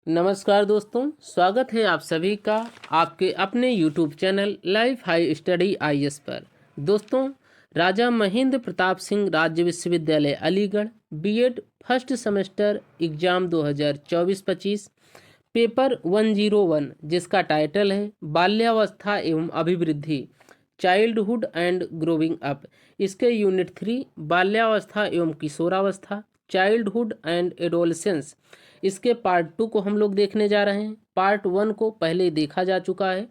नमस्कार दोस्तों, स्वागत है आप सभी का आपके अपने YouTube channel life high study IAS पर। दोस्तों, राजा महेंद्र प्रताप सिंह राज्य विश्वविद्यालय Aligarh BEd first semester exam 2024-25 paper 101 जिसका टाइटल है बाल्यावस्था एवं अभिवृद्धि, चाइल्डहुड एंड ग्रोविंग अप। इसके यूनिट 3 बाल्यावस्था एवं किशोरावस्था, चाइल्डहुड एंड एडोलसेंस, इसके पार्ट 2 को हम लोग देखने जा रहे हैं। पार्ट 1 को पहले देखा जा चुका है।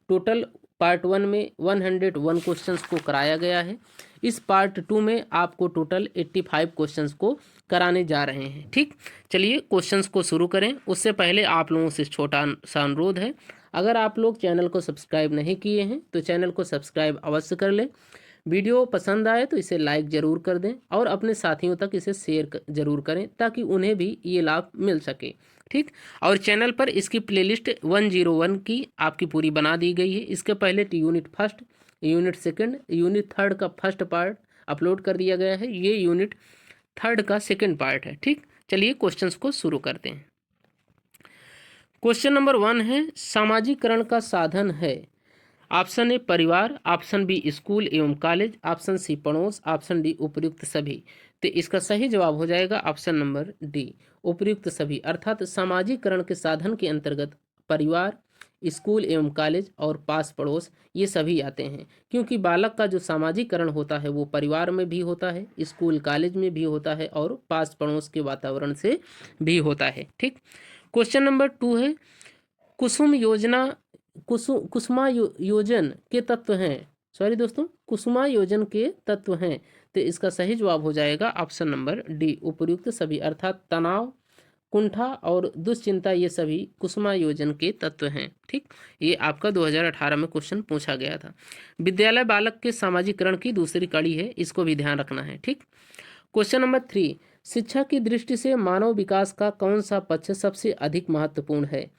टोटल पार्ट 1 में 101 क्वेश्चंस को कराया गया है। इस पार्ट 2 में आपको टोटल 85 क्वेश्चंस को कराने जा रहे हैं। ठीक, चलिए क्वेश्चंस को शुरू करें। उससे पहले आप लोगों से छोटा सा अनुरोध है, अगर आप लोग चैनल को सब्सक्राइब नहीं किए हैं तो चैनल को सब्सक्राइब अवश्य कर लें। वीडियो पसंद आए तो इसे लाइक ज़रूर कर दें और अपने साथियों तक इसे शेयर ज़रूर करें ताकि उन्हें भी ये लाभ मिल सके। ठीक, और चैनल पर इसकी प्लेलिस्ट 101 की आपकी पूरी बना दी गई है। इसके पहले unit first, unit second, unit third का फर्स्ट पार्ट अपलोड कर दिया गया है। ये यूनिट थर्ड का सेकंड पार्ट है। ठीक, चलिए क्वेश्चंस को शुरू करते हैं। क्वेश्चन नंबर 1 है, सामाजिकरण का साधन है। ऑप्शन ए परिवार, ऑप्शन बी स्कूल एवं कॉलेज, ऑप्शन सी पड़ोस, ऑप्शन डी उपर्युक्त सभी। तो इसका सही जवाब हो जाएगा ऑप्शन नंबर डी, उपर्युक्त सभी। अर्थात सामाजिकरण के साधन के अंतर्गत परिवार, स्कूल एवं कॉलेज और पास पड़ोस ये सभी आते हैं, क्योंकि बालक का जो सामाजिकरण होता है वो परिवार में भी होता है, स्कूल कॉलेज में भी होता है और पास पड़ोस के वातावरण से भी होता है। ठीक, क्वेश्चन नंबर 2 है, कुसुम योजना कुसुमा योजन के तत्व हैं। सॉरी दोस्तों, कुसुमा योजन के तत्व हैं। तो इसका सही जवाब हो जाएगा ऑप्शन नंबर डी, उपर्युक्त सभी। अर्थात तनाव, कुंठा और दुश्चिंता ये सभी कुसुमा योजन के तत्व हैं। ठीक, ये आपका 2018 में क्वेश्चन पूछा गया था। विद्यालय बालक के सामाजिकरण की दूसरी कड़ी है, इसको भी ध्यान रखना है। ठीक, क्वेश्चन नंबर 3, शिक्षा की दृष्टि से मानव विकास का कौन सा पक्ष सबसे अधिक महत्वपूर्ण है?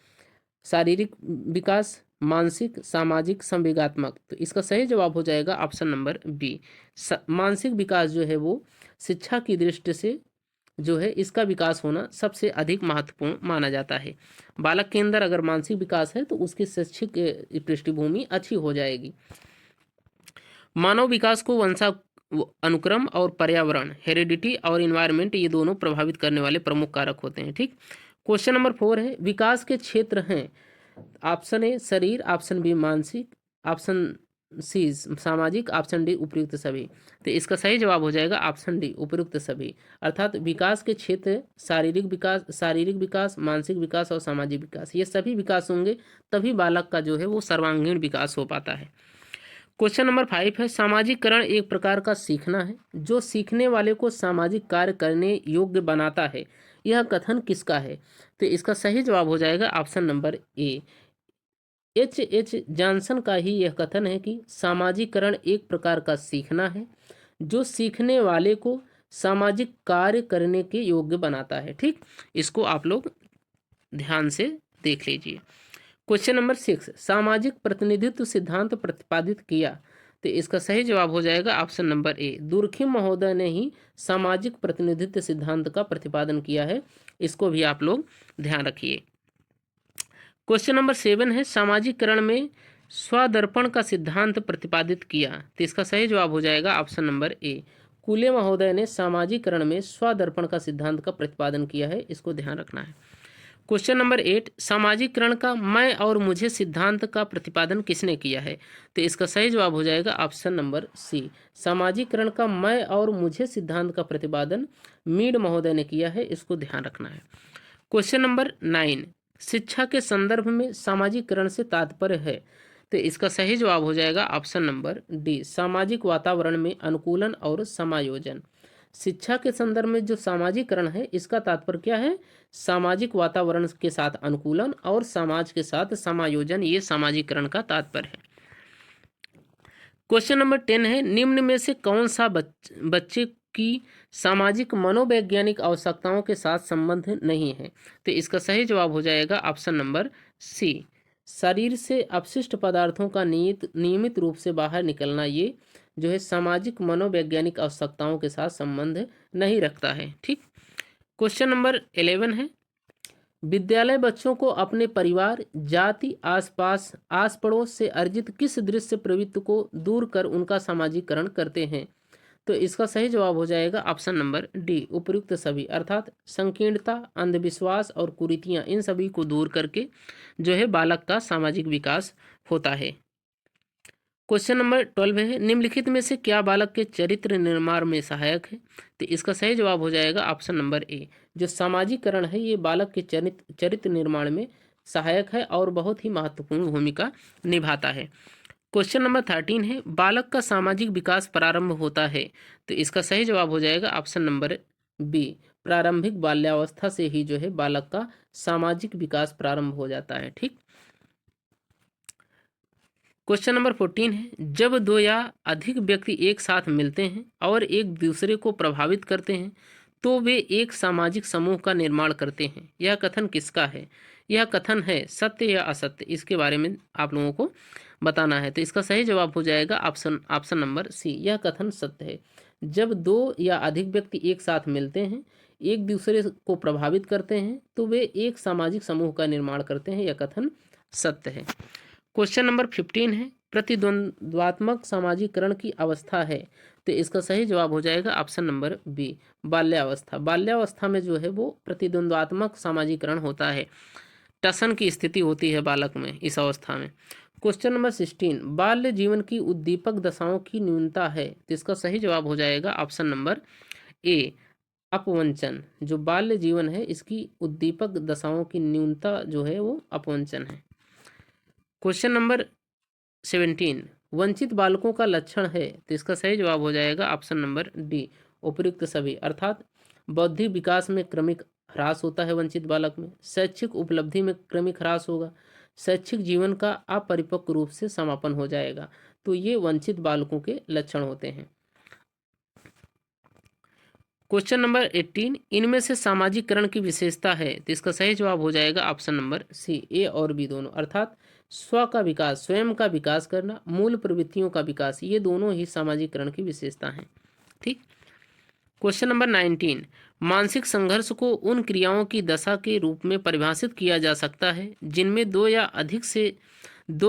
शारीरिक विकास, मानसिक, सामाजिक, संवेगात्मक। तो इसका सही जवाब हो जाएगा ऑप्शन नंबर बी, मानसिक विकास जो है वो शिक्षा की दृष्टि से जो है इसका विकास होना सबसे अधिक महत्वपूर्ण माना जाता है। बालक के अंदर अगर मानसिक विकास है तो उसकी शैक्षिक पृष्ठभूमि अच्छी हो जाएगी। मानव विकास को अनुक्रम और पर्यावरण, हेरिडिटी और इन्वायरमेंट ये दोनों प्रभावित करने वाले प्रमुख कारक होते हैं। ठीक, क्वेश्चन नंबर 4 है, विकास के क्षेत्र हैं। ऑप्शन ए शरीर, ऑप्शन बी मानसिक, ऑप्शन सी सामाजिक, ऑप्शन डी उपयुक्त सभी। तो इसका सही जवाब हो जाएगा ऑप्शन डी, उपयुक्त सभी। अर्थात विकास के क्षेत्र शारीरिक विकास, मानसिक विकास और सामाजिक विकास, ये सभी विकास होंगे तभी बालक का जो है वो सर्वांगीण विकास हो पाता है। क्वेश्चन नंबर 5 है, सामाजिकरण एक प्रकार का सीखना है जो सीखने वाले को सामाजिक कार्य करने योग्य बनाता है। यह कथन किसका है? तो इसका सही जवाब हो जाएगा option number A, H Johnson का ही यह कथन है कि सामाजिकरण एक प्रकार का सीखना है जो सीखने वाले को सामाजिक कार्य करने के योग्य बनाता है। ठीक, इसको आप लोग ध्यान से देख लीजिए। क्वेश्चन नंबर 6, सामाजिक प्रतिनिधित्व सिद्धांत प्रतिपादित किया। तो इसका सही जवाब हो जाएगा ऑप्शन नंबर ए, दुर्खिम महोदय ने ही सामाजिक प्रतिनिधित्व सिद्धांत का प्रतिपादन किया है। इसको भी आप लोग ध्यान रखिए। क्वेश्चन नंबर 7 है, सामाजिकरण में स्वदर्पण का सिद्धांत प्रतिपादित किया। तो इसका सही जवाब हो जाएगा ऑप्शन नंबर ए, कूले महोदय ने सामाजिकरण में स्वदर्पण का सिद्धांत का प्रतिपादन किया है। इसको ध्यान रखना है। क्वेश्चन नंबर 8, सामाजिकरण का मैं और मुझे सिद्धांत का प्रतिपादन किसने किया है? तो इसका सही जवाब हो जाएगा ऑप्शन नंबर सी, सामाजिकरण का मैं और मुझे सिद्धांत का प्रतिपादन मीड महोदय ने किया है। इसको ध्यान रखना है। क्वेश्चन नंबर 9, शिक्षा के संदर्भ में सामाजिकरण से तात्पर्य है। तो इसका सही जवाब हो जाएगा ऑप्शन नंबर डी, सामाजिक वातावरण में अनुकूलन और समायोजन। शिक्षा के संदर्भ में जो सामाजिकरण है इसका तात्पर्य क्या है? सामाजिक वातावरण के साथ अनुकूलन और समाज के साथ समायोजन, ये सामाजिकरण का तात्पर्य है। क्वेश्चन नंबर 10 है, निम्न में से कौन सा बच्चे की सामाजिक मनोवैज्ञानिक आवश्यकताओं के साथ संबंध नहीं है? तो इसका सही जवाब हो जाएगा ऑप्शन नंबर सी, शरीर से अपशिष्ट पदार्थों का नियमित रूप से बाहर निकलना, ये जो है सामाजिक मनोवैज्ञानिक आवश्यकताओं के साथ संबंध नहीं रखता है। ठीक, क्वेश्चन नंबर 11 है, विद्यालय बच्चों को अपने परिवार, जाति, आसपास, आस पड़ोस से अर्जित किस दृश्य प्रवृत्ति को दूर कर उनका सामाजिकरण करते हैं? तो इसका सही जवाब हो जाएगा ऑप्शन नंबर डी, उपर्युक्त सभी, अर्थात संकीर्णता, अंधविश्वास और कुरीतियां, इन सभी को दूर करके जो है बालक का सामाजिक विकास होता है। क्वेश्चन नंबर 12 है, निम्नलिखित में से क्या बालक के चरित्र निर्माण में सहायक है? तो इसका सही जवाब हो जाएगा ऑप्शन नंबर ए, जो सामाजिकरण है ये बालक के चरित्र निर्माण में सहायक है और बहुत ही महत्वपूर्ण भूमिका निभाता है। क्वेश्चन नंबर 13 है, बालक का सामाजिक विकास प्रारंभ होता है? तो इसका सही जवाब हो जाएगा ऑप्शन नंबर बी, प्रारंभिक बाल्यावस्था से ही जो है बालक का सामाजिक विकास प्रारंभ हो जाता है। ठीक। क्वेश्चन नंबर 14 है, जब दो या अधिक व्यक्ति एक साथ मिलते हैं और एक दूसरे को प्रभावित करते हैं तो वे एक सामाजिक समूह का निर्माण करते हैं। यह कथन किसका है? यह कथन है सत्य या असत्य, इसके बारे में आप लोगों को बताना है। तो इसका सही जवाब हो जाएगा ऑप्शन नंबर सी, यह कथन सत्य है। जब दो या अधिक व्यक्ति एक साथ मिलते हैं, एक दूसरे को प्रभावित करते हैं तो वे एक सामाजिक समूह का निर्माण करते हैं, यह कथन सत्य है। क्वेश्चन नंबर 15 है, प्रतिद्वंद्वात्मक सामाजिकरण की अवस्था है? तो इसका सही जवाब हो जाएगा ऑप्शन नंबर बी, बाल्यावस्था। बाल्यावस्था में जो है वो प्रतिद्वंद्वात्मक सामाजिकरण होता है, टसन की स्थिति होती है बालक में इस अवस्था में। क्वेश्चन नंबर 16, बाल्य जीवन की उद्दीपक दशाओं की न्यूनता है? तो इसका सही जवाब हो जाएगा ऑप्शन नंबर ए, अपवंचन। जो बाल्य जीवन है इसकी उद्दीपक दशाओं की न्यूनता जो है वो अपवंचन है। क्वेश्चन नंबर 17, वंचित बालकों का लक्षण है? तो इसका सही जवाब हो जाएगा ऑप्शन नंबर डी, उपर्युक्त सभी, अर्थात बौद्धिक विकास में क्रमिक ह्रास होता है वंचित बालक में, शैक्षिक उपलब्धि में क्रमिक ह्रास होगा, शैक्षिक जीवन का अपरिपक्व रूप से समापन हो जाएगा। तो ये वंचित बालकों के लक्षण होते हैं। क्वेश्चन नंबर 18, इनमें से सामाजिकरण की विशेषता है? तो इसका सही जवाब हो जाएगा ऑप्शन नंबर सी, ए और बी दोनों, अर्थात स्व का विकास, स्वयं का विकास करना, मूल प्रवृत्तियों का विकास, ये दोनों ही सामाजिकरण की विशेषता हैं। ठीक। क्वेश्चन नंबर 19, मानसिक संघर्ष को उन क्रियाओं की दशा के रूप में परिभाषित किया जा सकता है जिनमें दो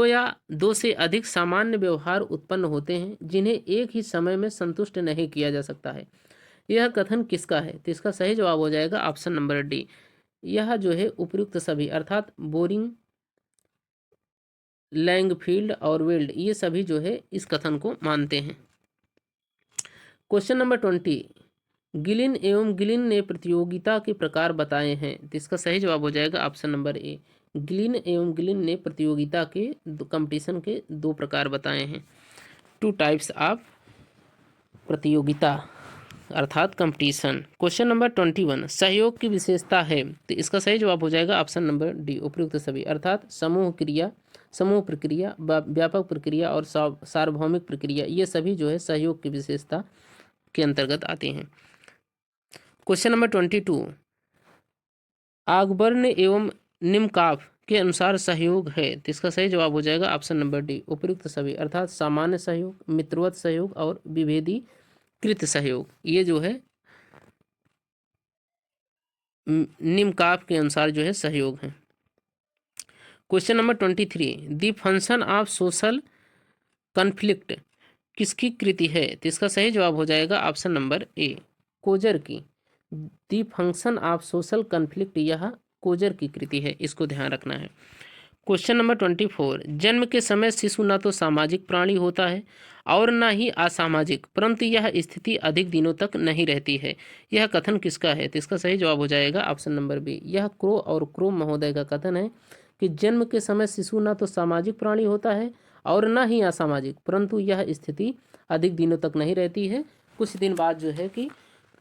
या दो से अधिक सामान्य व्यवहार उत्पन्न होते हैं जिन्हें एक ही समय में संतुष्ट नहीं किया जा सकता है। यह कथन किसका है? तो इसका सही जवाब हो जाएगा ऑप्शन नंबर डी, यह जो है उपर्युक्त सभी, अर्थात बोरिंग, लैंगफील्ड और वेल्ड, ये सभी जो है इस कथन को मानते हैं। क्वेश्चन नंबर 20, गिलिन एवं गिलिन ने प्रतियोगिता के प्रकार बताए हैं? तो इसका सही जवाब हो जाएगा ऑप्शन नंबर ए, गिलिन एवं गिलिन ने प्रतियोगिता के कंपटीशन के दो प्रकार बताए हैं, 2 टाइप्स ऑफ प्रतियोगिता अर्थात कंपटीशन। क्वेश्चन नंबर 21, सहयोग की विशेषता है? तो इसका सही जवाब हो जाएगा ऑप्शन नंबर डी, उपर्युक्त सभी, अर्थात समूह क्रिया, समूह प्रक्रिया, व्यापक प्रक्रिया और सार्वभौमिक प्रक्रिया, ये सभी जो है सहयोग की विशेषता के अंतर्गत आते हैं। क्वेश्चन नंबर 22, आगबर्न एवं निम्काफ के अनुसार सहयोग है? तो इसका सही जवाब हो जाएगा ऑप्शन नंबर डी, उपर्युक्त सभी, अर्थात सामान्य सहयोग, मित्रवत सहयोग और विभेदीकृत सहयोग, ये जो है निम्काफ के अनुसार जो है सहयोग है। Question number 23, the function of social conflict किसकी कृति है? तो इसका सही जवाब हो जाएगा ऑप्शन नंबर ए, कोजर की। The function of social conflict, यह कोजर की कृति है, इसको ध्यान रखना है। क्वेश्चन नंबर 24, जन्म के समय शिशु न तो सामाजिक प्राणी होता है और न ही असामाजिक, परंतु यह स्थिति अधिक दिनों तक नहीं रहती है। यह कथन किसका है? तो इसका सही जवाब हो जाएगा ऑप्शन नंबर बी, यह क्रो और क्रो महोदय का कथन है कि जन्म के समय शिशु न तो सामाजिक प्राणी होता है और न ही असामाजिक, परंतु यह स्थिति अधिक दिनों तक नहीं रहती है। कुछ दिन बाद जो है कि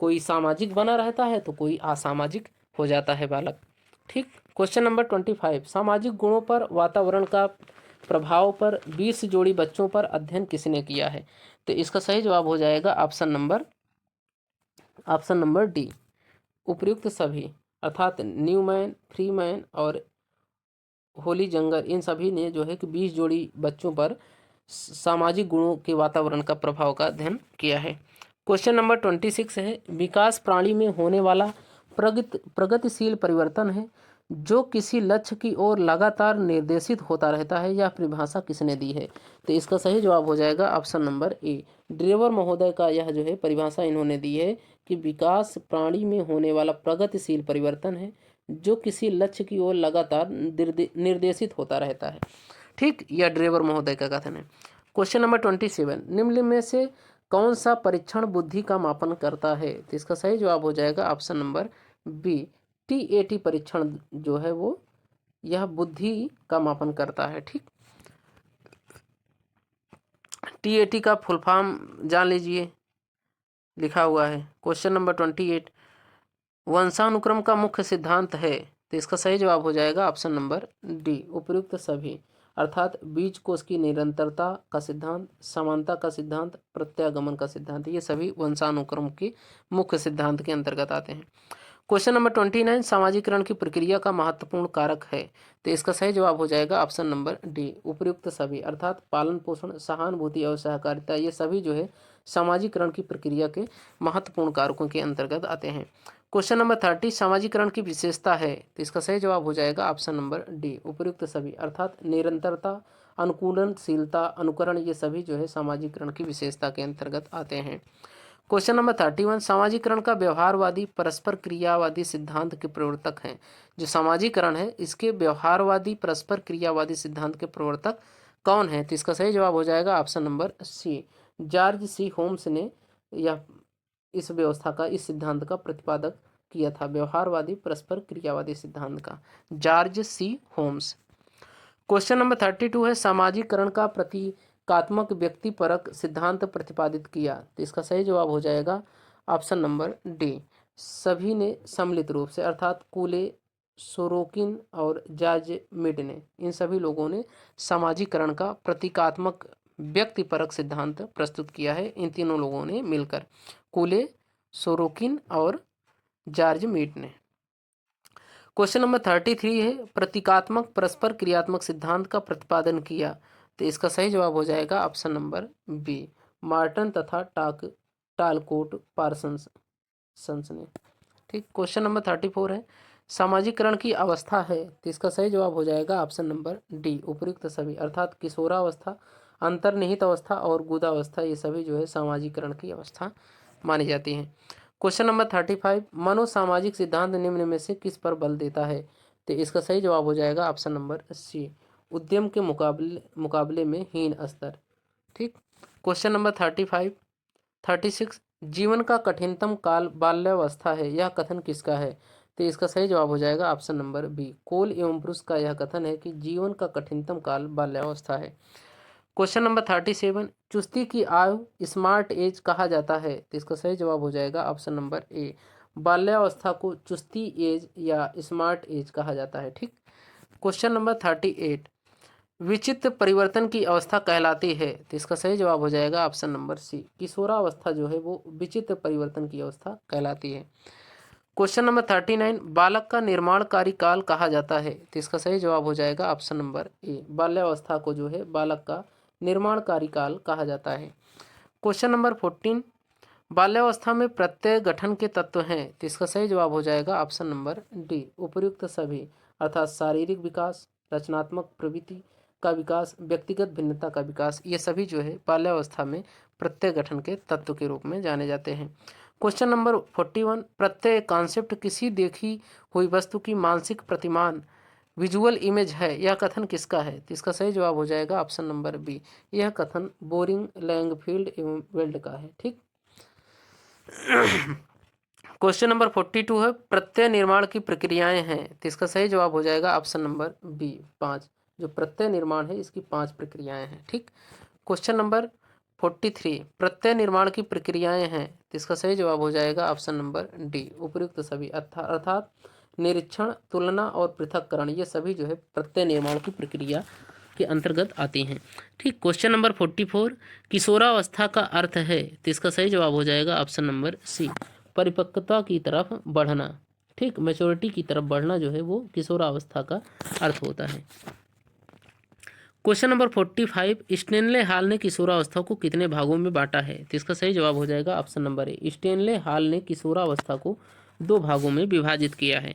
कोई सामाजिक बना रहता है तो कोई असामाजिक हो जाता है बालक। ठीक। क्वेश्चन नंबर 25, सामाजिक गुणों पर वातावरण का प्रभाव पर 20 जोड़ी बच्चों पर अध्ययन किसने किया है? तो इसका सही जवाब हो जाएगा ऑप्शन नंबर डी, उपर्युक्त सभी, अर्थात न्यूमैन, फ्रीमैन और होली जंगर, इन सभी ने जो है कि 20 जोड़ी बच्चों पर सामाजिक गुणों के वातावरण का प्रभाव का अध्ययन किया है। क्वेश्चन नंबर 26 है, विकास प्राणी में होने वाला प्रगतिशील परिवर्तन है जो किसी लक्ष्य की ओर लगातार निर्देशित होता रहता है, यह परिभाषा किसने दी है? तो इसका सही जवाब हो जाएगा ऑप्शन नंबर ए, ड्रेवर महोदय का यह जो है परिभाषा इन्होंने दी है कि विकास प्राणी में होने वाला प्रगतिशील परिवर्तन है जो किसी लक्ष्य की ओर लगातार निर्देशित होता रहता है। ठीक, यह ड्रेवर महोदय का कथन है। क्वेश्चन नंबर 27, निम्न में से कौन सा परीक्षण बुद्धि का मापन करता है? तो इसका सही जवाब हो जाएगा ऑप्शन नंबर बी, TAT परीक्षण जो है वो यह बुद्धि का मापन करता है। ठीक, TAT का फुल फॉर्म जान लीजिए, लिखा हुआ है। क्वेश्चन नंबर 28, वंशानुक्रम का मुख्य सिद्धांत है? तो इसका सही जवाब हो जाएगा ऑप्शन नंबर डी, उपयुक्त सभी, अर्थात बीज कोष की निरंतरता का सिद्धांत, समानता का सिद्धांत, प्रत्यागमन का सिद्धांत, ये सभी वंशानुक्रम के मुख्य सिद्धांत के अंतर्गत आते हैं। क्वेश्चन नंबर 29, सामाजिकरण की प्रक्रिया का महत्वपूर्ण कारक है? तो इसका सही जवाब हो जाएगा ऑप्शन नंबर डी, उपयुक्त सभी, अर्थात पालन पोषण, सहानुभूति और सहकारिता, ये सभी जो है सामाजिकरण की प्रक्रिया के महत्वपूर्ण कारकों के अंतर्गत आते हैं। क्वेश्चन नंबर 30, सामाजिकरण की विशेषता है? तो इसका सही जवाब हो जाएगा ऑप्शन नंबर डी, उपयुक्त सभी, अर्थात निरंतरता, अनुकूलनशीलता, अनुकरण, ये सभी जो है सामाजिकरण की विशेषता के अंतर्गत आते हैं। क्वेश्चन नंबर 31, सामाजिकरण का व्यवहारवादी परस्पर क्रियावादी सिद्धांत के प्रवर्तक हैं? जो सामाजिकरण है इसके व्यवहारवादी परस्पर क्रियावादी सिद्धांत के प्रवर्तक कौन है? तो इसका सही जवाब हो जाएगा option number C, George C Holmes ने यह इस व्यवस्था का, इस सिद्धांत का प्रतिपादक किया था, व्यवहारवादी परस्पर क्रियावादी सिद्धांत का, George C Holmes. Question number 32 है, सामाजिकरण का प्रतीकात्मक व्यक्तिपरक सिद्धांत प्रतिपादित किया? तो इसका सही जवाब हो जाएगा ऑप्शन नंबर डी, सभी ने सम्मिलित रूप से, अर्थात कूले, सोरोकिन और जॉर्ज मीड ने, इन सभी लोगों ने सामाजिकरण का प्रतीकात्मक व्यक्तिपरक सिद्धांत प्रस्तुत किया है, इन तीनों लोगों ने मिलकर, कूले, सोरोकिन और जॉर्ज मीड ने। क्वेश्चन नंबर 33 है, प्रतीकात्मक परस्पर क्रियात्मक सिद्धांत का प्रतिपादन किया? तो इसका सही जवाब हो जाएगा ऑप्शन नंबर बी, मार्टन तथा टालकोट पार्सन्स ने। ठीक, क्वेश्चन नंबर 34 है, सामाजिकरण की अवस्था है? तो इसका सही जवाब हो जाएगा ऑप्शन नंबर डी, उपयुक्त सभी, अर्थात किशोरावस्था, अंतर्निहित अवस्था और गुदावस्था, ये सभी जो है सामाजिकरण की अवस्था मानी जाती हैं। क्वेश्चन नंबर 35, मनोसामाजिक सिद्धांत निम्न में से किस पर बल देता है? तो इसका सही जवाब हो जाएगा ऑप्शन नंबर सी, उद्यम के मुकाबले में हीन स्तर। ठीक, क्वेश्चन नंबर 36, जीवन का कठिनतम काल बाल्यावस्था है, यह कथन किसका है? तो इसका सही जवाब हो जाएगा ऑप्शन नंबर बी, कोल एवं ब्रुस का यह कथन है कि जीवन का कठिनतम काल बाल्यावस्था है। क्वेश्चन नंबर 37, चुस्ती की आयु स्मार्ट एज कहा जाता है? तो इसका सही जवाब हो जाएगा ऑप्शन नंबर ए, बाल्यावस्था को चुस्ती एज या स्मार्ट एज कहा जाता है। ठीक, क्वेश्चन नंबर 38, विचित्र परिवर्तन की अवस्था कहलाती है? तो इसका सही जवाब हो जाएगा ऑप्शन नंबर सी, किशोरावस्था जो है वो विचित्र परिवर्तन की अवस्था कहलाती है। क्वेश्चन नंबर 39, बालक का निर्माणकारी काल कहा जाता है? तो इसका सही जवाब हो जाएगा ऑप्शन नंबर ए, बाल्यावस्था को जो है बालक का निर्माणकारी काल कहा जाता है। क्वेश्चन नंबर 14, बाल्यावस्था में प्रत्यय गठन के तत्व हैं? तो इसका सही जवाब हो जाएगा ऑप्शन नंबर डी, उपर्युक्त सभी, अर्थात शारीरिक विकास, रचनात्मक प्रवृत्ति का विकास, व्यक्तिगत भिन्नता का विकास, ये सभी जो है बाल्यावस्था में प्रत्यय गठन के तत्व के रूप में जाने जाते हैं। क्वेश्चन नंबर 41, प्रत्यय कॉन्सेप्ट किसी देखी हुई वस्तु की मानसिक प्रतिमान विजुअल इमेज है, यह कथन किसका है? तो इसका सही जवाब हो जाएगा ऑप्शन नंबर बी, यह कथन बोरिंग, लैंगफील्ड एवं वेल्ड का है। ठीक, क्वेश्चन नंबर 42 है, प्रत्यय निर्माण की प्रक्रियाएं हैं? तो इसका सही जवाब हो जाएगा ऑप्शन नंबर बी, 5, जो प्रत्यय निर्माण है इसकी 5 प्रक्रियाएं हैं। ठीक, क्वेश्चन नंबर 43, प्रत्यय निर्माण की प्रक्रियाएं हैं? तो इसका सही जवाब हो जाएगा ऑप्शन नंबर डी, उपर्युक्त सभी, अर्थात निरीक्षण, तुलना और पृथक्करण, ये सभी जो है प्रत्यय निर्माण की प्रक्रिया के अंतर्गत आती हैं। ठीक, क्वेश्चन नंबर 44, किशोरावस्था का अर्थ है? तो इसका सही जवाब हो जाएगा ऑप्शन नंबर सी, परिपक्वता की तरफ बढ़ना। ठीक, मैच्योरिटी की तरफ बढ़ना जो है वो किशोरावस्था का अर्थ होता है। क्वेश्चन नंबर 45, स्टेनले हॉल ने किशोरावस्था को कितने भागों में बांटा है? तो इसका सही जवाब हो जाएगा option number A, Stanley hall ने किशोरावस्था को 2 भागों में विभाजित किया है।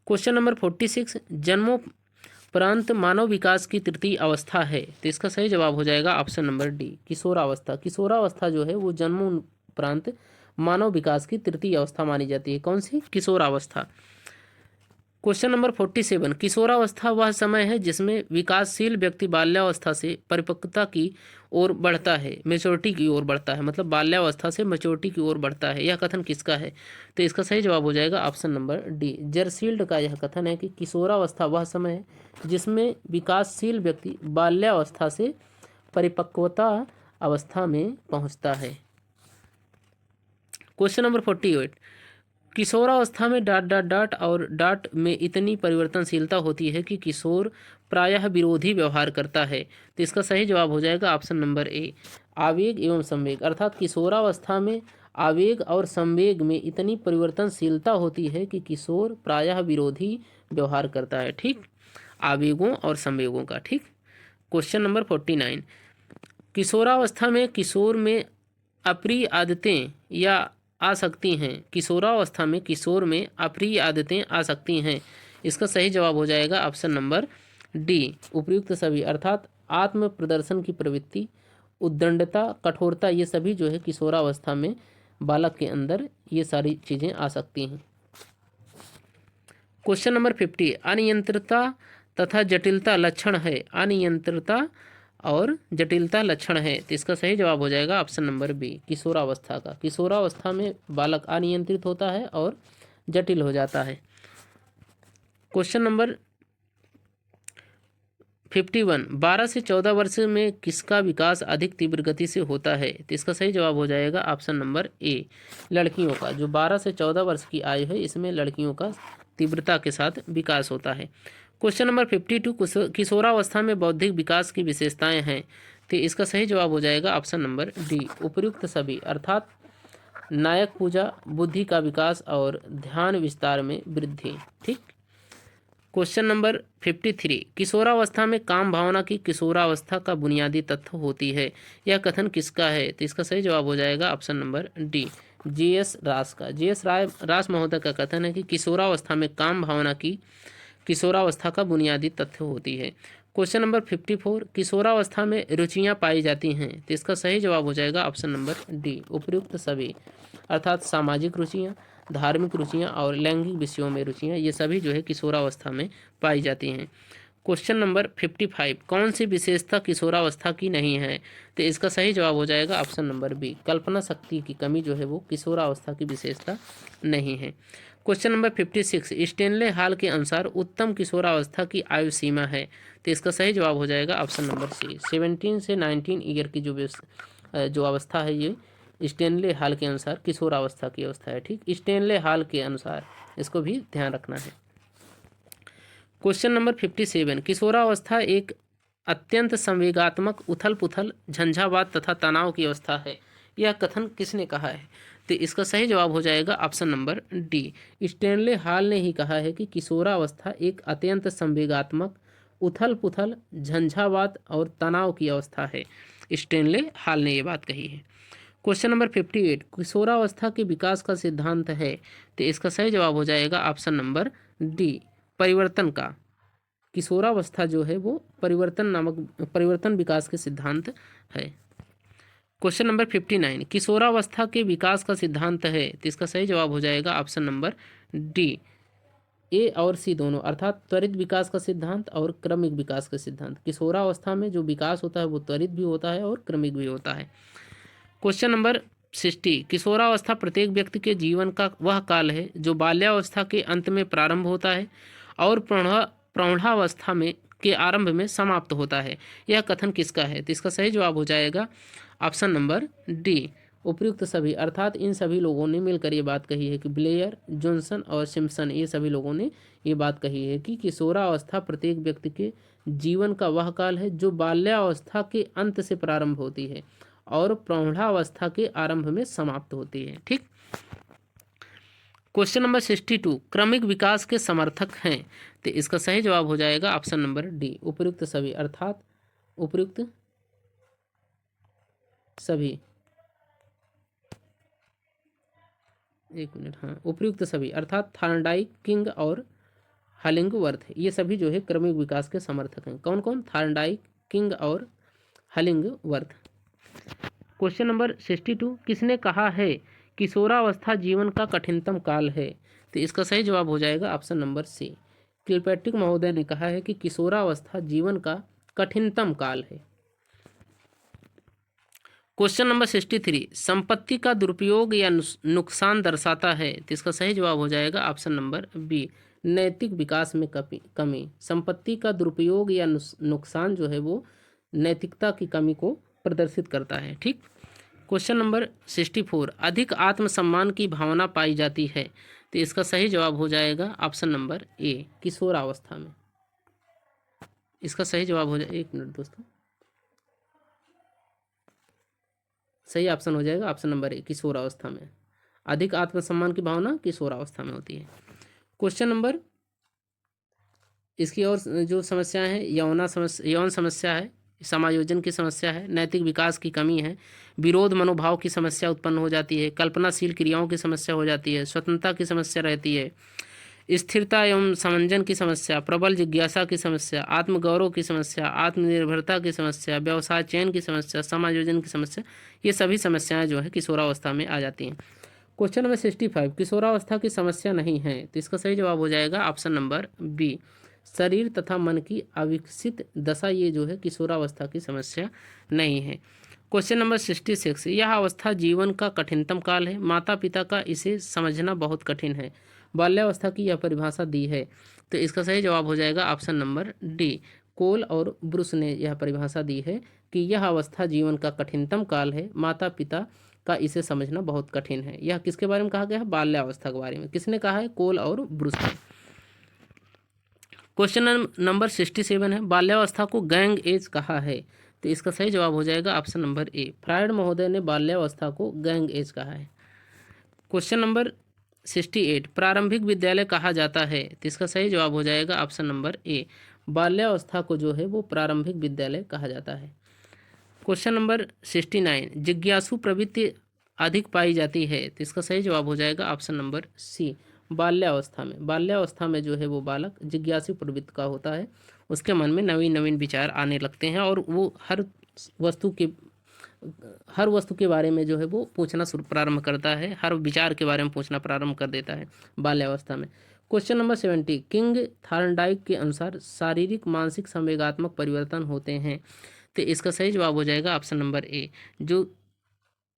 क्वेश्चन नंबर 46, जन्मोपरांत मानव विकास की तृतीय अवस्था है, तो इसका सही जवाब हो जाएगा ऑप्शन नंबर डी, किशोरावस्था। किशोरावस्था जो है वो जन्मोपरांत मानव विकास की तृतीय अवस्था मानी जाती है। कौन सी? किशोरावस्था। क्वेश्चन नंबर 47, किशोरावस्था वह समय है जिसमें विकासशील व्यक्ति बाल्यावस्था से परिपक्वता की ओर बढ़ता है, मेच्योरिटी की ओर बढ़ता है, मतलब बाल्यावस्था से मेच्योरिटी की ओर बढ़ता है। यह कथन किसका है? तो इसका सही जवाब हो जाएगा ऑप्शन नंबर डी, जरसील्ड का यह कथन है कि किशोरावस्था वह समय है जिसमें विकासशील व्यक्ति बाल्यावस्था से परिपक्वता अवस्था में पहुंचता है। क्वेश्चन नंबर 48, किशोरावस्था में डॉट डॉट डॉट और डॉट में इतनी परिवर्तनशीलता होती है कि किशोर प्रायः विरोधी व्यवहार करता है, तो इसका सही जवाब हो जाएगा ऑप्शन नंबर ए, आवेग एवं संवेग। अर्थात किशोरावस्था में आवेग और संवेग में इतनी परिवर्तनशीलता होती है कि किशोर प्रायः विरोधी व्यवहार करता है। ठीक, आवेगों और संवेगों का। ठीक। क्वेश्चन नंबर 49, किशोरावस्था में किशोर में अप्रिय आदतें या आ सकती हैं, किशोरावस्था में किशोर में अप्रिय आदतें आ सकती हैं। इसका सही जवाब हो जाएगा ऑप्शन नंबर डी, उपयुक्त सभी। अर्थात आत्म प्रदर्शन की प्रवृत्ति, उद्दंडता, कठोरता, ये सभी जो है किशोरावस्था में बालक के अंदर ये सारी चीज़ें आ सकती हैं। क्वेश्चन नंबर 50, अनियंत्रितता तथा जटिलता लक्षण है, अनियंत्रितता और जटिलता लक्षण है, तो इसका सही जवाब हो जाएगा ऑप्शन नंबर बी, किशोरावस्था का। किशोरावस्था में बालक अनियंत्रित होता है और जटिल हो जाता है। क्वेश्चन नंबर 51, 12 से 14 वर्ष में किसका विकास अधिक तीव्र गति से होता है, तो इसका सही जवाब हो जाएगा ऑप्शन नंबर ए, लड़कियों का। जो 12 से 14 वर्ष की आयु है इसमें लड़कियों का तीव्रता के साथ विकास होता है। क्वेश्चन नंबर 52, किशोरावस्था में बौद्धिक विकास की विशेषताएं हैं, तो इसका सही जवाब हो जाएगा ऑप्शन नंबर डी, उपयुक्त सभी। अर्थात नायक पूजा, बुद्धि का विकास और ध्यान विस्तार में वृद्धि। ठीक। क्वेश्चन नंबर 53, किशोरावस्था में काम भावना की किशोरावस्था का बुनियादी तत्व होती है, यह कथन किसका है, तो इसका सही जवाब हो जाएगा ऑप्शन नंबर डी, जीएस रास का। जीएस रास महोदय का कथन है कि किशोरावस्था में काम भावना की किशोरावस्था का बुनियादी तथ्य होती है। क्वेश्चन नंबर 54, किशोरावस्था में रुचियां पाई जाती हैं, तो इसका सही जवाब हो जाएगा ऑप्शन नंबर डी, उपयुक्त सभी। अर्थात सामाजिक रुचियां, धार्मिक रुचियां और लैंगिक विषयों में रुचियां, ये सभी जो है किशोरावस्था में पाई जाती हैं। क्वेश्चन नंबर 55, कौन सी विशेषता किशोरावस्था की नहीं है, तो इसका सही जवाब हो जाएगा ऑप्शन नंबर बी, कल्पना शक्ति की कमी जो है वो किशोरावस्था की विशेषता नहीं है। क्वेश्चन नंबर 56, स्टेनले हाल के अनुसार उत्तम किशोरावस्था की आयु सीमा है, तो इसका सही जवाब हो जाएगा ऑप्शन नंबर सी, 17 से 19 ईयर की जो अवस्था है ये स्टेनले हाल के अनुसार किशोरावस्था की अवस्था है। ठीक, स्टेनले हाल के अनुसार, इसको भी ध्यान रखना है। क्वेश्चन नंबर 57, किशोरावस्था एक अत्यंत संवेगात्मक उथल पुथल, झंझावात तथा तनाव की अवस्था है, यह कथन किसने कहा है, तो इसका सही जवाब हो जाएगा ऑप्शन नंबर डी, स्टेनले हाल ने ही कहा है कि किशोरावस्था एक अत्यंत संवेगात्मक उथल पुथल, झंझावात और तनाव की अवस्था है। स्टेनले हाल ने ये बात कही है। क्वेश्चन नंबर 58, किशोरावस्था के विकास का सिद्धांत है, तो इसका सही जवाब हो जाएगा ऑप्शन नंबर डी, परिवर्तन का। किशोरावस्था जो है वो परिवर्तन विकास के सिद्धांत है। क्वेश्चन नंबर 59, किशोरावस्था के विकास का सिद्धांत है, तो इसका सही जवाब हो जाएगा ऑप्शन नंबर डी, ए और सी दोनों। अर्थात त्वरित विकास का सिद्धांत और क्रमिक विकास का सिद्धांत। किशोरावस्था में जो विकास होता है वो त्वरित भी होता है और क्रमिक भी होता है। क्वेश्चन नंबर 60, किशोरावस्था प्रत्येक व्यक्ति के जीवन का वह काल है जो बाल्यावस्था के अंत में प्रारंभ होता है और प्रौढ़ावस्था में के आरंभ में समाप्त होता है, यह कथन किसका है, तो इसका सही जवाब हो जाएगा ऑप्शन नंबर डी, उपयुक्त सभी। अर्थात इन सभी लोगों ने मिलकर ये बात कही है कि ब्लेयर, जॉनसन और सिम्पसन, ये सभी लोगों ने ये बात कही है कि किशोरावस्था प्रत्येक व्यक्ति के जीवन का वह काल है जो बाल्यावस्था के अंत से प्रारंभ होती है और प्रौढ़ावस्था के आरंभ में समाप्त होती है। ठीक। क्वेश्चन नंबर 62, क्रमिक विकास के समर्थक हैं, तो इसका सही जवाब हो जाएगा ऑप्शन नंबर डी, उपयुक्त सभी। अर्थात उपयुक्त सभी, एक मिनट, हाँ, उपयुक्त सभी। अर्थात थार्नडाइक, किंग और हलिंगवर्थ, ये सभी जो है क्रमिक विकास के समर्थक हैं। कौन कौन? थार्नडाइक, किंग और हलिंगवर्थ। क्वेश्चन नंबर 62, किसने कहा है किशोरावस्था जीवन का कठिनतम काल है? तो इसका सही जवाब हो जाएगा ऑप्शन नंबर सी, किलपैट्रिक महोदय ने कहा है कि किशोरावस्था जीवन का कठिनतम काल है। क्वेश्चन नंबर 63, संपत्ति का दुरुपयोग या नुकसान दर्शाता है? तो इसका सही जवाब हो जाएगा ऑप्शन नंबर बी, नैतिक विकास में कमी। संपत्ति का दुरुपयोग या नुकसान जो है वो नैतिकता की कमी को प्रदर्शित करता है। ठीक। क्वेश्चन नंबर 64, अधिक आत्मसम्मान की भावना पाई जाती है? तो इसका सही जवाब हो जाएगा ऑप्शन नंबर ए, किशोरावस्था में। इसका सही जवाब हो जाएगा, एक मिनट दोस्तों, सही ऑप्शन हो जाएगा ऑप्शन नंबर ए, किशोरावस्था में। अधिक आत्मसम्मान की भावना किशोरावस्था में होती है। क्वेश्चन नंबर, इसकी और जो समस्याएं हैं, यौन समस्या है, समायोजन की समस्या है, नैतिक विकास की कमी है, विरोध मनोभाव की समस्या उत्पन्न हो जाती है, कल्पनाशील क्रियाओं की समस्या हो जाती है, स्वतंत्रता की समस्या रहती है, स्थिरता एवं समंजन की समस्या, प्रबल जिज्ञासा की समस्या, आत्मगौरव की समस्या, आत्मनिर्भरता की समस्या, व्यवसाय चयन की समस्या, समायोजन की समस्या, ये सभी समस्याएं जो है किशोरावस्था में आ जाती हैं। क्वेश्चन नंबर 65, किशोरावस्था की समस्या नहीं है? तो इसका सही जवाब हो जाएगा ऑप्शन नंबर बी, शरीर तथा मन की अविकसित दशा, ये जो है किशोरावस्था की समस्या नहीं है। क्वेश्चन नंबर 66, यह अवस्था जीवन का कठिनतम काल है, माता पिता का इसे समझना बहुत कठिन है। बाल्यावस्था की यह परिभाषा दी है? तो इसका सही जवाब हो जाएगा ऑप्शन नंबर डी, कोल और ब्रुस ने यह परिभाषा दी है कि यह अवस्था जीवन का कठिनतम काल है, माता पिता का इसे समझना बहुत कठिन है। यह किसके बारे में कहा गया है? बाल्यावस्था के बारे में। किसने कहा है? कोल और ब्रुस ने। क्वेश्चन नंबर 67 है, बाल्यावस्था को गैंग एज कहा है? तो इसका सही जवाब हो जाएगा ऑप्शन नंबर ए, फ्रायड महोदय ने बाल्यावस्था को गैंग एज कहा है। क्वेश्चन नंबर 68, प्रारंभिक विद्यालय कहा जाता है? तो इसका सही जवाब हो जाएगा ऑप्शन नंबर ए, बाल्यावस्था को जो है वो प्रारंभिक विद्यालय कहा जाता है। क्वेश्चन नंबर 69, जिज्ञासु प्रवृत्ति अधिक पाई जाती है? तो इसका सही जवाब हो जाएगा ऑप्शन नंबर सी, बाल्यावस्था में। बाल्यावस्था में जो है वो बालक जिज्ञासु प्रवृत्ति का होता है, उसके मन में नवीन नवीन विचार आने लगते हैं और वो हर वस्तु के बारे में जो है वो पूछना प्रारंभ करता है, हर विचार के बारे में पूछना प्रारंभ कर देता है बाल्यावस्था में। क्वेश्चन नंबर 70, किंग थार्नडाइक के अनुसार शारीरिक मानसिक संवेगात्मक परिवर्तन होते हैं? तो इसका सही जवाब हो जाएगा ऑप्शन नंबर ए, जो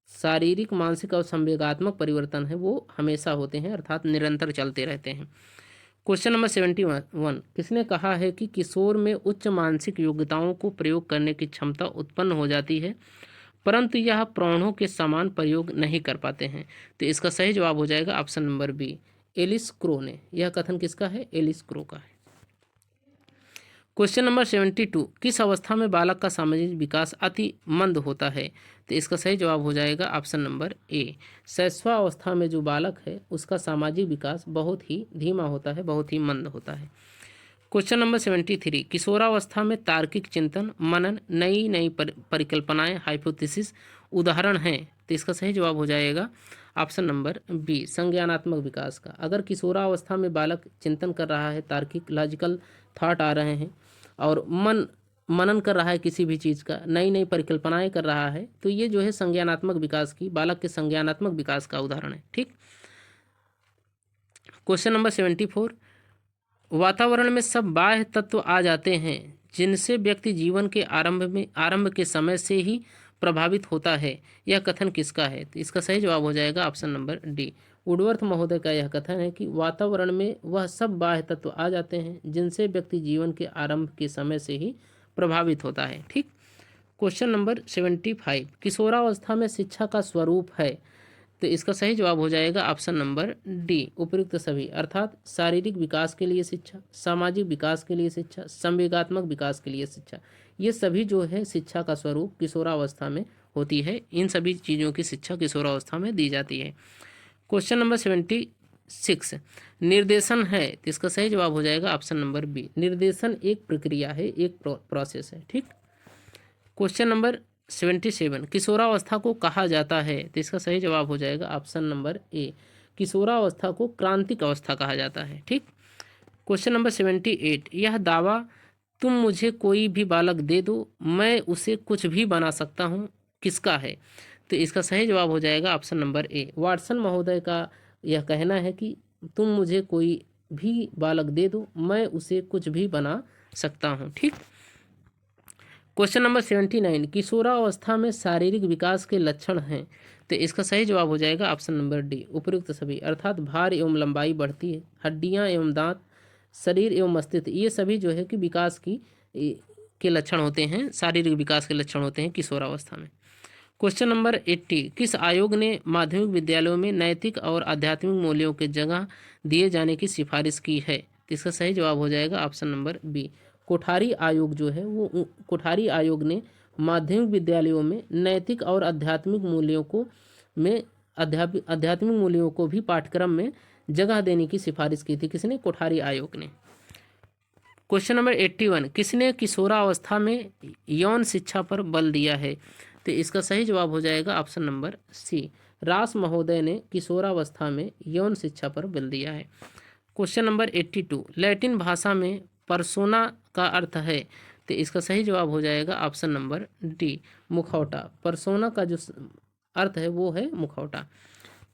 शारीरिक मानसिक और संवेगात्मक परिवर्तन है वो हमेशा होते हैं, अर्थात निरंतर चलते रहते हैं। क्वेश्चन नंबर 71, किसने कहा है कि किशोर में उच्च मानसिक योग्यताओं को प्रयोग करने की क्षमता उत्पन्न हो जाती है, परंतु यह प्रौढ़ों के समान प्रयोग नहीं कर पाते हैं? तो इसका सही जवाब हो जाएगा option number B, Alice Crow ने। यह कथन किसका है? एलिस क्रो का है। क्वेश्चन नंबर 72, किस अवस्था में बालक का सामाजिक विकास अति मंद होता है? तो इसका सही जवाब हो जाएगा ऑप्शन नंबर ए, शैशवावस्था में जो बालक है उसका सामाजिक विकास बहुत ही धीमा होता है, बहुत ही मंद होता है। क्वेश्चन नंबर 73, किशोरावस्था में तार्किक चिंतन, मनन, नई नई परिकल्पनाएं, हाइपोथेसिस उदाहरण हैं? तो इसका सही जवाब हो जाएगा ऑप्शन नंबर बी, संज्ञानात्मक विकास का। अगर किशोरावस्था में बालक चिंतन कर रहा है, तार्किक लॉजिकल थॉट आ रहे हैं और मनन कर रहा है किसी भी चीज़ का, नई नई परिकल्पनाएं कर रहा है, तो ये जो है संज्ञानात्मक विकास की, बालक के संज्ञानात्मक विकास का उदाहरण है। ठीक। क्वेश्चन नंबर 74, वातावरण में सब बाह्य तत्व आ जाते हैं जिनसे व्यक्ति जीवन के आरंभ के समय से ही प्रभावित होता है, यह कथन किसका है? तो इसका सही जवाब हो जाएगा ऑप्शन नंबर डी, वुडवर्थ महोदय का यह कथन है कि वातावरण में वह सब बाह्य तत्व आ जाते हैं जिनसे व्यक्ति जीवन के आरंभ के समय से ही प्रभावित होता है। ठीक। क्वेश्चन नंबर 75, किशोरावस्था में शिक्षा का स्वरूप है? तो इसका सही जवाब हो जाएगा ऑप्शन नंबर डी, उपयुक्त सभी, अर्थात शारीरिक विकास के लिए शिक्षा, सामाजिक विकास के लिए शिक्षा, संवेगात्मक विकास के लिए शिक्षा, ये सभी जो है शिक्षा का स्वरूप किशोरावस्था में होती है। इन सभी चीज़ों की शिक्षा किशोरावस्था में दी जाती है। क्वेश्चन नंबर 76, निर्देशन है? तो इसका सही जवाब हो जाएगा ऑप्शन नंबर बी, निर्देशन एक प्रक्रिया है, एक प्रोसेस है। ठीक। क्वेश्चन नंबर 77, किशोरावस्था को कहा जाता है? तो इसका सही जवाब हो जाएगा ऑप्शन नंबर ए, किशोरावस्था को क्रांतिक अवस्था कहा जाता है। ठीक। क्वेश्चन नंबर 78, यह दावा तुम मुझे कोई भी बालक दे दो मैं उसे कुछ भी बना सकता हूँ किसका है? तो इसका सही जवाब हो जाएगा ऑप्शन नंबर ए, वाटसन महोदय का यह कहना है कि तुम मुझे कोई भी बालक दे दो मैं उसे कुछ भी बना सकता हूँ। ठीक। क्वेश्चन नंबर 79, किशोरावस्था में शारीरिक विकास के लक्षण हैं। तो इसका सही जवाब हो जाएगा ऑप्शन नंबर डी, उपयुक्त सभी, अर्थात भार एवं लंबाई बढ़ती है, हड्डियां एवं दांत, शरीर एवं मस्तिष्क, ये सभी जो है कि विकास के लक्षण होते हैं, शारीरिक विकास के लक्षण होते हैं किशोरावस्था में। क्वेश्चन नंबर 80, किस आयोग ने माध्यमिक विद्यालयों में नैतिक और आध्यात्मिक मूल्यों के जगह दिए जाने की सिफारिश की है? तो इसका सही जवाब हो जाएगा ऑप्शन नंबर बी, कोठारी आयोग जो है वो कोठारी आयोग ने माध्यमिक विद्यालयों में नैतिक और आध्यात्मिक मूल्यों को में आध्यात्मिक मूल्यों को भी पाठ्यक्रम में जगह देने की सिफारिश की थी। किसने? कोठारी आयोग ने। क्वेश्चन नंबर 81, किसने किशोरावस्था में यौन शिक्षा पर बल दिया है? तो इसका सही जवाब हो जाएगा ऑप्शन नंबर सी, रास महोदय ने किशोरावस्था में यौन शिक्षा पर बल दिया है। क्वेश्चन नंबर 82, लैटिन भाषा में परसोना का अर्थ है। तो इसका सही जवाब हो जाएगा ऑप्शन नंबर डी, मुखौटा। परसोना का जो अर्थ है वो है मुखौटा।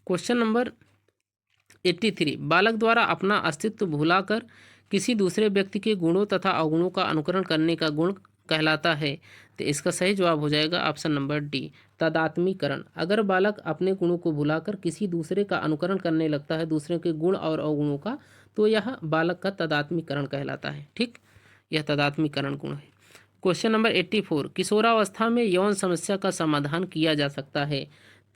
क्वेश्चन नंबर 83, बालक द्वारा अपना अस्तित्व भुलाकर किसी दूसरे व्यक्ति के गुणों तथा अवगुणों का अनुकरण करने का गुण कहलाता है। तो इसका सही जवाब हो जाएगा ऑप्शन नंबर डी, तादात्मीकरण। अगर बालक अपने गुणों को भुलाकर किसी दूसरे का अनुकरण करने लगता है, दूसरे के गुण और अवगुणों का, तो यह बालक का तादात्मीकरण कहलाता है। ठीक, यह तादात्मीकरण गुण है। क्वेश्चन नंबर 84, किशोरावस्था में यौन समस्या का समाधान किया जा सकता है।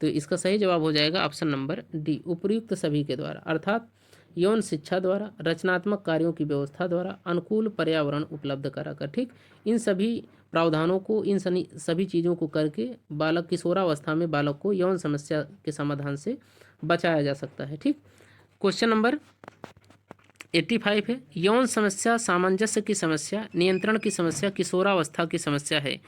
तो इसका सही जवाब हो जाएगा ऑप्शन नंबर डी, उपयुक्त सभी के द्वारा, अर्थात यौन शिक्षा द्वारा, रचनात्मक कार्यों की व्यवस्था द्वारा, अनुकूल पर्यावरण उपलब्ध कराकर। ठीक, इन सभी प्रावधानों को, इन सभी चीज़ों को करके बालक किशोरावस्था में बालक को यौन समस्या के समाधान से बचाया जा सकता है। ठीक। क्वेश्चन नंबर 85 है, यौन समस्या सामंजस्य की समस्या, नियंत्रण की समस्या, किशोरावस्था की समस्या है।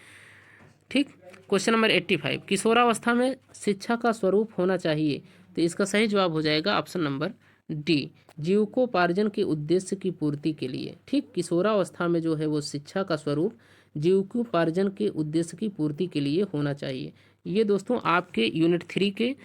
ठीक। क्वेश्चन नंबर 85, किशोरावस्था में शिक्षा का स्वरूप होना चाहिए। तो इसका सही जवाब हो जाएगा ऑप्शन नंबर डी, जीविकोपार्जन के उद्देश्य की पूर्ति के लिए। ठीक, किशोरावस्था में जो है वो शिक्षा का स्वरूप जीविकोपार्जन के उद्देश्य की पूर्ति के लिए होना चाहिए। ये दोस्तों आपके यूनिट 3 के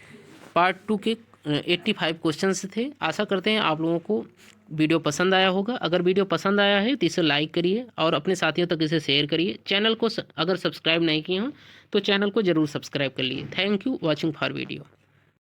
पार्ट 2 के 85 क्वेश्चंस थे। आशा करते हैं आप लोगों को वीडियो पसंद आया होगा। अगर वीडियो पसंद आया है तो इसे लाइक करिए और अपने साथियों तक इसे शेयर करिए। चैनल को अगर सब्सक्राइब नहीं किए हों तो चैनल को ज़रूर सब्सक्राइब कर लीजिए। Thank you watching for video.